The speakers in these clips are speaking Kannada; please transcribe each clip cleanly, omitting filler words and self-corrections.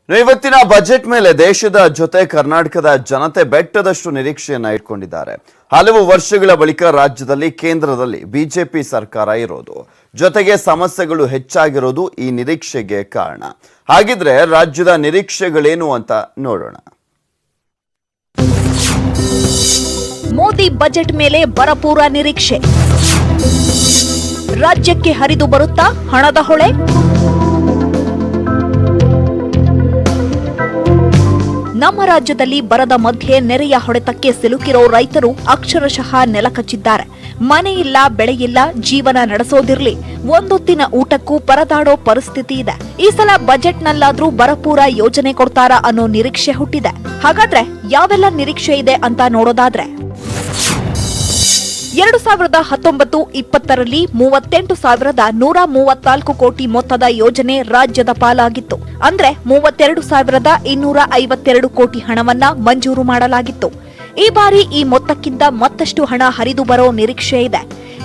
ಇವತ್ತಿನ ಬಜೆಟ್ ಮೇಲೆ ದೇಶದ ಜೊತೆ ಕರ್ನಾಟಕದ ಜನತೆ ಬೆಟ್ಟದಷ್ಟು ನಿರೀಕ್ಷೆಯನ್ನ ಇಟ್ಕೊಂಡಿದ್ದಾರೆ. ಹಲವು ವರ್ಷಗಳ ಬಳಿಕ ರಾಜ್ಯದಲ್ಲಿ ಕೇಂದ್ರದಲ್ಲಿ ಬಿಜೆಪಿ ಸರ್ಕಾರ ಇರೋದು, ಜೊತೆಗೆ ಸಮಸ್ಯೆಗಳು ಹೆಚ್ಚಾಗಿರೋದು ಈ ನಿರೀಕ್ಷೆಗೆ ಕಾರಣ. ಹಾಗಿದ್ರೆ ರಾಜ್ಯದ ನಿರೀಕ್ಷೆಗಳೇನು ಅಂತ ನೋಡೋಣ. ಮೋದಿ ಬಜೆಟ್ ಮೇಲೆ ಭರಪೂರ ನಿರೀಕ್ಷೆ. ರಾಜ್ಯಕ್ಕೆ ಹರಿದು ಬರುತ್ತಾ ಹಣದ ಹೊಳೆ? ನಮ್ಮ ರಾಜ್ಯದಲ್ಲಿ ಬರದ ಮಧ್ಯೆ ನೆರೆಯ ಹೊಡೆತಕ್ಕೆ ಸಿಲುಕಿರೋ ರೈತರು ಅಕ್ಷರಶಃ ನೆಲಕಚ್ಚಿದ್ದಾರೆ. ಮನೆಯಿಲ್ಲ, ಬೆಳೆಯಿಲ್ಲ, ಜೀವನ ನಡೆಸೋದಿರ್ಲಿ, ಒಂದೊತ್ತಿನ ಊಟಕ್ಕೂ ಪರದಾಡೋ ಪರಿಸ್ಥಿತಿ ಇದೆ. ಈ ಸಲ ಬಜೆಟ್ನಲ್ಲಾದ್ರೂ ಭರಪೂರ ಯೋಜನೆ ಕೊಡ್ತಾರಾ ಅನ್ನೋ ನಿರೀಕ್ಷೆ ಹುಟ್ಟಿದೆ. ಹಾಗಾದ್ರೆ ಯಾವೆಲ್ಲ ನಿರೀಕ್ಷೆ ಇದೆ ಅಂತ ನೋಡೋದಾದ್ರೆ, 2019-20 38,134 ಕೋಟಿ ಮೊತ್ತದ ಯೋಜನೆ ರಾಜ್ಯದ ಪಾಲಾಗಿತ್ತು. ಅಂದ್ರೆ 32,252 ಕೋಟಿ ಹಣವನ್ನ ಮಂಜೂರು ಮಾಡಲಾಗಿತ್ತು. ಈ ಬಾರಿ ಈ ಮೊತ್ತಕ್ಕಿಂತ ಮತ್ತಷ್ಟು ಹಣ ಹರಿದು ಬರೋ ನಿರೀಕ್ಷೆ ಇದೆ.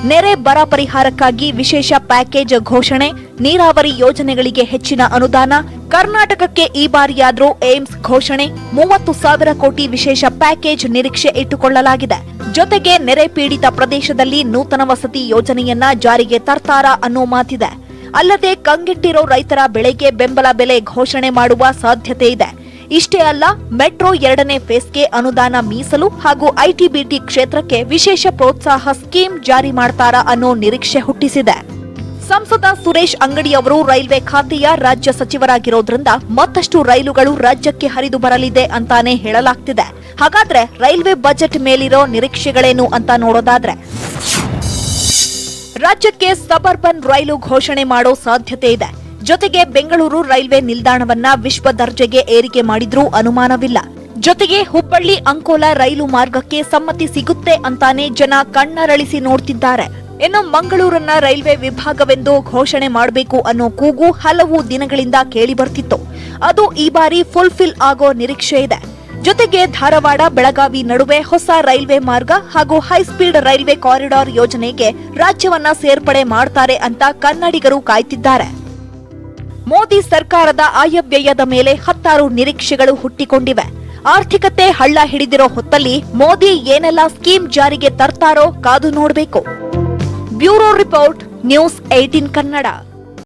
ನೆರೆ ಬರ ಪರಿಹಾರಕ್ಕಾಗಿ ವಿಶೇಷ ಪ್ಯಾಕೇಜ್ ಘೋಷಣೆ, ನೀರಾವರಿ ಯೋಜನೆಗಳಿಗೆ ಹೆಚ್ಚಿನ ಅನುದಾನ, ಕರ್ನಾಟಕಕ್ಕೆ ಈ ಬಾರಿಯಾದ್ರೂ ಏಮ್ಸ್ ಘೋಷಣೆ, 30,000 ಕೋಟಿ ವಿಶೇಷ ಪ್ಯಾಕೇಜ್ ನಿರೀಕ್ಷೆ ಇಟ್ಟುಕೊಳ್ಳಲಾಗಿದೆ. ಜೊತೆಗೆ ನೆರೆ ಪೀಡಿತ ಪ್ರದೇಶದಲ್ಲಿ ನೂತನ ವಸತಿ ಯೋಜನೆಯನ್ನ ಜಾರಿಗೆ ತರ್ತಾರಾ ಅನ್ನೋ ಮಾತಿದೆ. ಅಲ್ಲದೆ ಕಂಗೆಟ್ಟಿರೋ ರೈತರ ಬೆಳೆಗೆ ಬೆಂಬಲ ಬೆಲೆ ಘೋಷಣೆ ಮಾಡುವ ಸಾಧ್ಯತೆ ಇದೆ. ಇಷ್ಟೇ ಅಲ್ಲ, ಮೆಟ್ರೋ 2ನೇ ಫೇಸ್ಗೆ ಅನುದಾನ ಮೀಸಲು ಹಾಗೂ ಐಟಿಬಿಟಿ ಕ್ಷೇತ್ರಕ್ಕೆ ವಿಶೇಷ ಪ್ರೋತ್ಸಾಹ ಸ್ಕೀಮ್ ಜಾರಿ ಮಾಡ್ತಾರಾ ಅನ್ನೋ ನಿರೀಕ್ಷೆ ಹುಟ್ಟಿಸಿದೆ. ಸಂಸದ ಸುರೇಶ್ ಅಂಗಡಿ ಅವರು ರೈಲ್ವೆ ಖಾತೆಯ ರಾಜ್ಯ ಸಚಿವರಾಗಿರೋದ್ರಿಂದ ಮತ್ತಷ್ಟು ರೈಲುಗಳು ರಾಜ್ಯಕ್ಕೆ ಹರಿದು ಬರಲಿದೆ ಅಂತಾನೆ ಹೇಳಲಾಗ್ತಿದೆ. ಹಾಗಾದ್ರೆ ರೈಲ್ವೆ ಬಜೆಟ್ ಮೇಲಿರೋ ನಿರೀಕ್ಷೆಗಳೇನು ಅಂತ ನೋಡೋದಾದ್ರೆ, ರಾಜ್ಯಕ್ಕೆ ಸಬರ್ಬನ್ ರೈಲು ಘೋಷಣೆ ಮಾಡೋ ಸಾಧ್ಯತೆ ಇದೆ. ಜೊತೆಗೆ ಬೆಂಗಳೂರು ರೈಲ್ವೆ ನಿಲ್ದಾಣವನ್ನ ವಿಶ್ವ ದರ್ಜೆಗೆ ಏರಿಕೆ ಮಾಡಿದ್ರೂ ಅನುಮಾನವಿಲ್ಲ. ಜೊತೆಗೆ ಹುಬ್ಬಳ್ಳಿ ಅಂಕೋಲಾ ರೈಲು ಮಾರ್ಗಕ್ಕೆ ಸಮ್ಮತಿ ಸಿಗುತ್ತೆ ಅಂತಾನೆ ಜನ ಕಣ್ಣರಳಿಸಿ ನೋಡ್ತಿದ್ದಾರೆ. ಇನ್ನು ಮಂಗಳೂರನ್ನ ರೈಲ್ವೆ ವಿಭಾಗವೆಂದು ಘೋಷಣೆ ಮಾಡಬೇಕು ಅನ್ನೋ ಕೂಗು ಹಲವು ದಿನಗಳಿಂದ ಕೇಳಿ ಬರ್ತಿತ್ತು. ಅದು ಈ ಬಾರಿ ಫುಲ್ಫಿಲ್ ಆಗೋ ನಿರೀಕ್ಷೆ ಇದೆ. ಜೊತೆಗೆ ಧಾರವಾಡ ಬೆಳಗಾವಿ ನಡುವೆ ಹೊಸ ರೈಲ್ವೆ ಮಾರ್ಗ ಹಾಗೂ ಹೈಸ್ಪೀಡ್ ರೈಲ್ವೆ ಕಾರಿಡಾರ್ ಯೋಜನೆಗೆ ರಾಜ್ಯವನ್ನ ಸೇರ್ಪಡೆ ಮಾಡ್ತಾರೆ ಅಂತ ಕನ್ನಡಿಗರು ಕಾಯ್ತಿದ್ದಾರೆ. ಮೋದಿ ಸರ್ಕಾರದ ಆಯವ್ಯಯದ ಮೇಲೆ 10 ನಿರೀಕ್ಷೆಗಳು ಹುಟ್ಟಿಕೊಂಡಿವೆ. ಆರ್ಥಿಕತೆ ಹಳ್ಳ ಹಿಡಿದಿರೋ ಹೊತ್ತಲ್ಲಿ ಮೋದಿ ಏನೆಲ್ಲ ಸ್ಕೀಮ್ ಜಾರಿಗೆ ತರ್ತಾರೋ ಕಾದು ನೋಡಬೇಕು. Bureau report, news 18 Kannada.